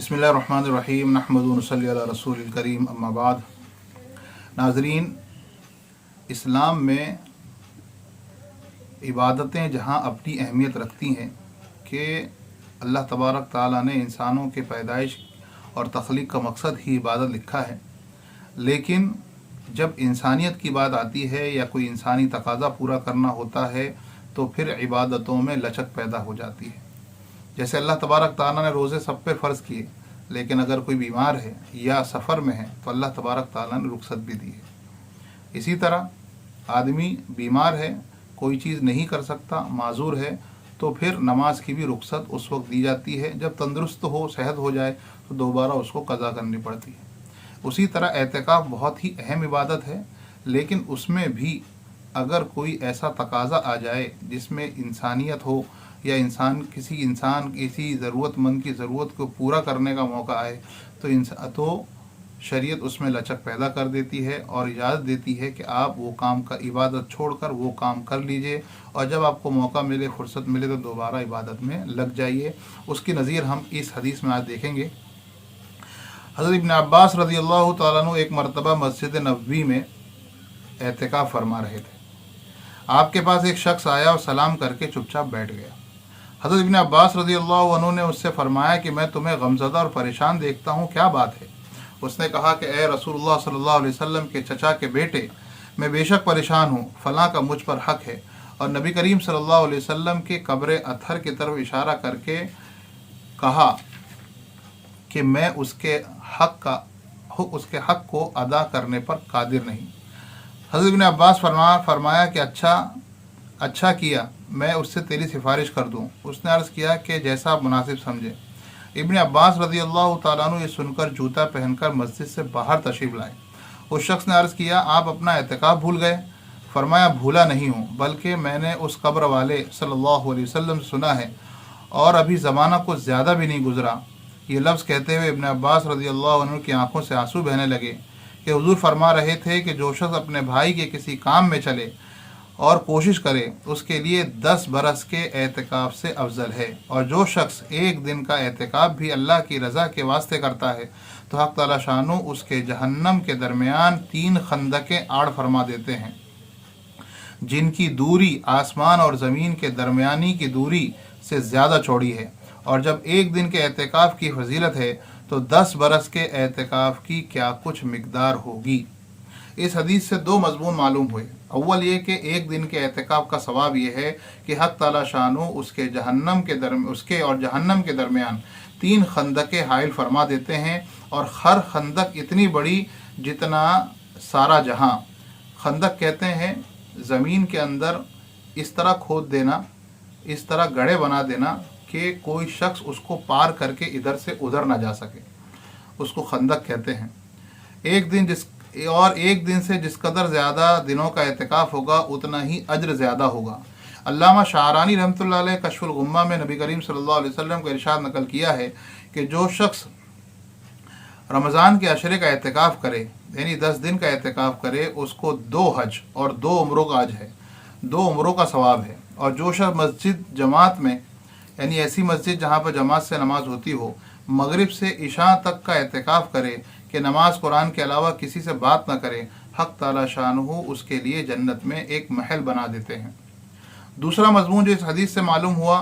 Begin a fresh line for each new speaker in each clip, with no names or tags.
बिस्मिल्लाहिर्रहमानिर्रहीम नहमदुहु व नसल्ली अला रसूलिल करीम अम्मा बाद। नाज़रीन, इस्लाम में इबादतें जहाँ अपनी अहमियत रखती हैं कि अल्लाह तबारक ताला ने इंसानों के पैदाइश और तख्लीक का मकसद ही इबादत लिखा है, लेकिन जब इंसानियत की बात आती है या कोई इंसानी तकाज़ा पूरा करना होता है तो फिर इबादतों में लचक पैदा हो जाती है। जैसे अल्लाह तबारक ताला ने रोज़े सब पे फ़र्ज़ किए, लेकिन अगर कोई बीमार है या सफ़र में है तो अल्लाह तबारक ताला ने रुखसत भी दी है। इसी तरह आदमी बीमार है, कोई चीज़ नहीं कर सकता, माजूर है, तो फिर नमाज की भी रुखसत उस वक्त दी जाती है जब तंदुरुस्त हो, सेहत हो जाए तो दोबारा उसको कज़ा करनी पड़ती है। उसी तरह एहतिकाफ बहुत ही अहम इबादत है, लेकिन उसमें भी अगर कोई ऐसा तकाज़ा आ जाए जिसमें इंसानियत हो या किसी ज़रूरतमंद की ज़रूरत को पूरा करने का मौका आए तो शरीयत उसमें लचक पैदा कर देती है और इजाज़त देती है कि आप वो काम का इबादत छोड़कर वो काम कर लीजिए, और जब आपको मौका मिले, फुर्सत मिले तो दोबारा इबादत में लग जाइए। उसकी नज़ीर हम इस हदीस में आज देखेंगे। हज़रत इब्न अब्बास रज़ियल्लाहु ताला अन्हु एक मरतबा मस्जिद नबवी में एहतिकाफ फरमा रहे थे। आपके पास एक शख्स आया और सलाम करके चुपचाप बैठ गया। हज़रत इब्न अब्बास रज़ियल्लाहु अन्हु ने उससे फरमाया कि मैं तुम्हें गमज़दा और परेशान देखता हूँ, क्या बात है? उसने कहा कि ए रसूलुल्लाह सल्लल्लाहु अलैहि वसल्लम के चचा के बेटे, मैं बेशक परेशान हूँ, फ़लाँ का मुझ पर हक़ है। और नबी करीम सल्लल्लाहु अलैहि वसल्लम के कब्र अत्थर की तरफ इशारा करके कहा कि मैं उसके हक़ को अदा करने पर कादिर नहीं। हज़रत इब्न अब्बास फरमाया कि अच्छा किया, मैं उससे तेरी सिफारिश कर दूँ। उसने अर्ज़ किया कि जैसा आप मुनासिब समझे। इब्न अब्बास रज़ियल्लाहु ताला अन्हु ये सुनकर जूता पहनकर मस्जिद से बाहर तशरीफ़ लाए। उस शख्स ने अर्ज़ किया, आप अपना एहतिकाफ भूल गए? फरमाया, भूला नहीं हूँ, बल्कि मैंने उस कब्र वाले सल्लल्लाहु अलैहि वसल्लम से सुना है और अभी ज़माना कुछ ज़्यादा भी नहीं गुज़रा। ये लफ्ज़ कहते हुए इब्न अब्बास रज़ियल्लाहु अन्हु की आंखों से आंसू बहने लगे कि हुज़ूर फरमा रहे थे कि जो शख्स अपने भाई के किसी काम में चले और कोशिश करे, उसके लिए 10 बरस के एहतिकाफ से अफजल है। और जो शख्स एक दिन का एहतिकाफ भी अल्लाह की रज़ा के वास्ते करता है तो हक़ ताला शानो उसके जहन्नम के दरमियान 3 खंदकें आड़ फरमा देते हैं, जिनकी दूरी आसमान और ज़मीन के दरमियानी की दूरी से ज़्यादा चौड़ी है। और जब एक दिन के एहतिकाफ की फजीलत है तो 10 बरस के एहतिकाफ की क्या कुछ मिकदार होगी। इस हदीस से 2 मज़मून मालूम हुए। अव्वल ये कि एक दिन के एहतिकाफ का सवाब ये है कि हक़ ताला शानो उसके और जहन्नम के दरमियान 3 खंदकें हाइल फरमा देते हैं, और हर खंदक इतनी बड़ी जितना सारा जहां। खंदक कहते हैं ज़मीन के अंदर इस तरह खोद देना, इस तरह गड्ढे बना देना कि कोई शख्स उसको पार करके इधर से उधर ना जा सके, उसको खंदक कहते हैं। एक दिन से जिस कदर ज़्यादा दिनों का एहतिकाफ होगा उतना ही अज्र ज़्यादा होगा। अल्लामा शारानी रहमतुल्लाह अलैह कश्फुल गुम्मा में नबी करीम सल्लल्लाहु अलैहि वसल्लम का इरशाद नकल किया है कि जो शख्स रमज़ान के अशरे का एहतिकाफ करे, यानी 10 दिन का एहतिकाफ करे, उसको 2 हज और 2 उम्रों का अज है, 2 उम्रों का सवाब है। और जो शख्स मस्जिद जमात में, यानी ऐसी मस्जिद जहाँ पर जमात से नमाज होती हो, मगरिब से इशा तक का एहतिकाफ करे कि नमाज कुरान के अलावा किसी से बात न करे, हक़ ताला शानहू उसके लिए जन्नत में एक महल बना देते हैं। दूसरा मज़मून जो इस हदीस से मालूम हुआ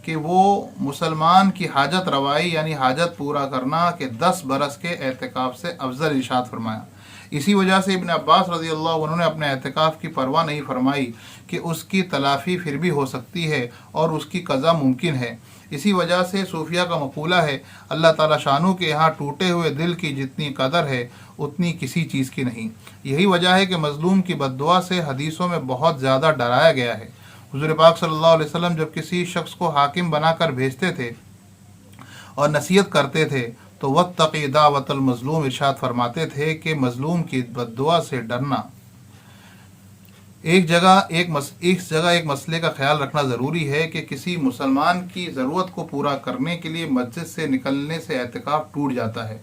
कि वो मुसलमान की हाजत रवाई यानी हाजत पूरा करना के 10 बरस के एहतिकाफ से अफजल इरशाद फरमाया। इसी वजह से इब्न अब्बास रज़ियल्लाहु अन्हु ने अपने एहतिकाफ की परवाह नहीं फरमाई कि उसकी तलाफ़ी फिर भी हो सकती है और उसकी क़ज़ा मुमकिन है। इसी वजह से सूफिया का मक़ूला है, अल्लाह ताला शानू के यहाँ टूटे हुए दिल की जितनी कदर है उतनी किसी चीज़ की नहीं। यही वजह है कि मज़लूम की बद्दुआ से हदीसों में बहुत ज़्यादा डराया गया है। हुज़ूर पाक सल्लल्लाहु अलैहि वसल्लम जब किसी शख्स को हाकिम बनाकर भेजते थे और नसीहत करते थे तो वत्तक़ी दावतल मज़लूम इरशाद फरमाते थे कि मज़लूम की बद्दुआ से डरना। इस जगह एक मसले का ख्याल रखना ज़रूरी है कि किसी मुसलमान की ज़रूरत को पूरा करने के लिए मस्जिद से निकलने से एहतिकाफ टूट जाता है,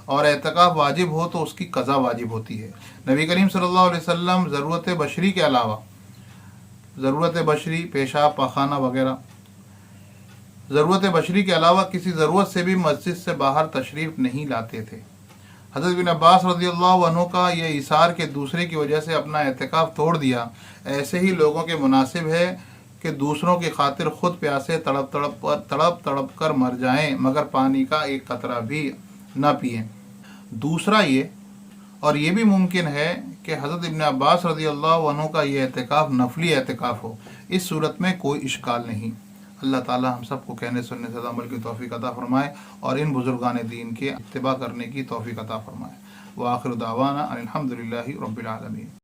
और एहतिकाफ वाजिब हो तो उसकी क़ज़ा वाजिब होती है। नबी करीम सल्लल्लाहु अलैहि वसल्लम ज़रूरत बशरी के अलावा, ज़रूरत बशरी पेशाब पाखाना वगैरह ضرورت بشری کے علاوہ کسی ضرورت سے بھی مسجد سے باہر تشریف نہیں لاتے تھے۔ حضرت بن عباس رضی اللہ عنہ کا یہ ایثار کہ دوسرے کی وجہ سے اپنا اعتکاف توڑ دیا، ایسے ہی لوگوں کے مناسب ہے کہ دوسروں کی خاطر خود پیاسے تڑپ کر مر جائیں مگر پانی کا ایک قطرہ بھی نہ پئیں۔ دوسرا یہ، اور یہ بھی ممکن ہے کہ حضرت ابن عباس رضی اللہ عنہ کا یہ اعتکاف نفلی اعتکاف ہو، اس صورت میں کوئی اشکال نہیں۔ اللہ تعالی ہم سب کو کہنے سننے سے عمل کی توفیق عطا فرمائے اور ان بزرگان دین کے اتباع کرنے کی توفیق عطا فرمائے۔ وآخر دعوانا ان الحمد للہ رب العالمین۔